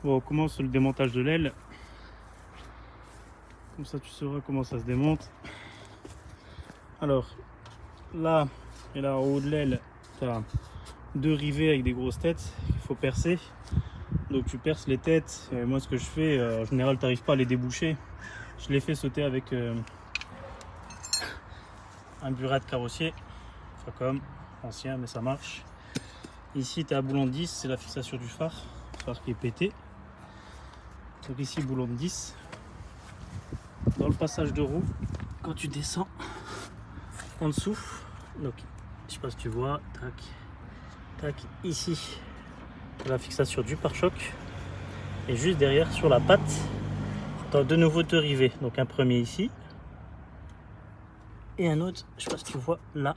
Bon, on commence le démontage de l'aile. Comme ça tu sauras comment ça se démonte. Alors là et là en haut de l'aile, tu as deux rivets avec des grosses têtes qu'il faut percer. Donc tu perces les têtes. Et moi ce que je fais, en général tu n'arrives pas à les déboucher. Je les fais sauter avec un burin de carrossier. Enfin comme ancien mais ça marche. Ici tu as un boulon de 10, c'est la fixation du phare qui est pété. Donc ici boulon de 10. Dans le passage de roue, quand tu descends en dessous, donc je sais pas si tu vois, tac, tac, ici la fixation du pare-choc et juste derrière sur la patte, tu as de nouveau deux rivets, donc un premier ici et un autre, je sais pas si tu vois là,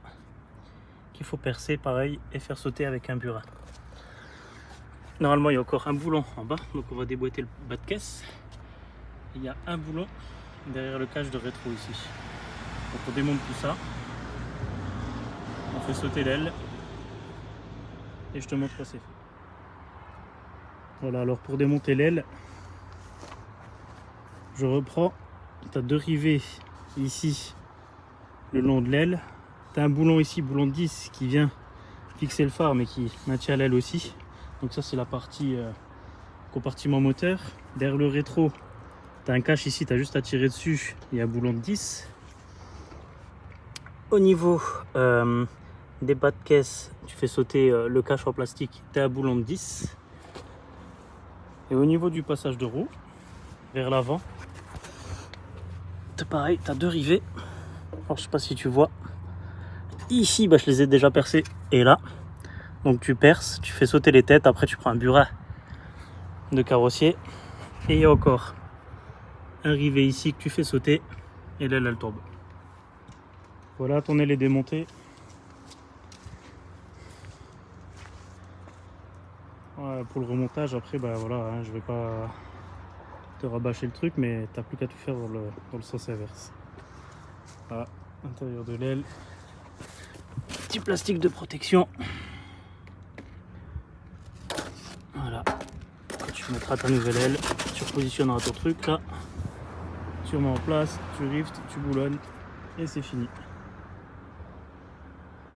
qu'il faut percer pareil et faire sauter avec un burin. Normalement il y a encore un boulon en bas, donc on va déboîter le bas de caisse. Il y a un boulon derrière le cache de rétro ici. Donc on démonte tout ça, on fait sauter l'aile et je te montre quoi c'est fait. Voilà, alors pour démonter l'aile, je reprends, tu as deux rivets ici le long de l'aile, tu as un boulon ici, boulon de 10 qui vient fixer le phare mais qui maintient l'aile aussi. Donc ça c'est la partie compartiment moteur. Derrière le rétro, tu as un cache ici, tu as juste à tirer dessus, il y a un boulon de 10. Au niveau des bas de caisse, tu fais sauter le cache en plastique, tu as un boulon de 10. Et au niveau du passage de roue, vers l'avant, pareil, tu as deux rivets. Alors je sais pas si tu vois. Ici, je les ai déjà percés et là. Donc tu perces, tu fais sauter les têtes, après tu prends un burin de carrossier. Et il y a encore un rivet ici que tu fais sauter et l'aile elle tombe. Voilà, ton aile est démontée. Voilà, pour le remontage, après, voilà, hein, je vais pas te rabâcher le truc, mais t'as plus qu'à tout faire dans le sens inverse. Voilà, intérieur de l'aile. Petit plastique de protection. Voilà. Quand tu mettras ta nouvelle aile, tu repositionneras ton truc là. Tu remets en place, tu riftes, tu boulonnes et c'est fini.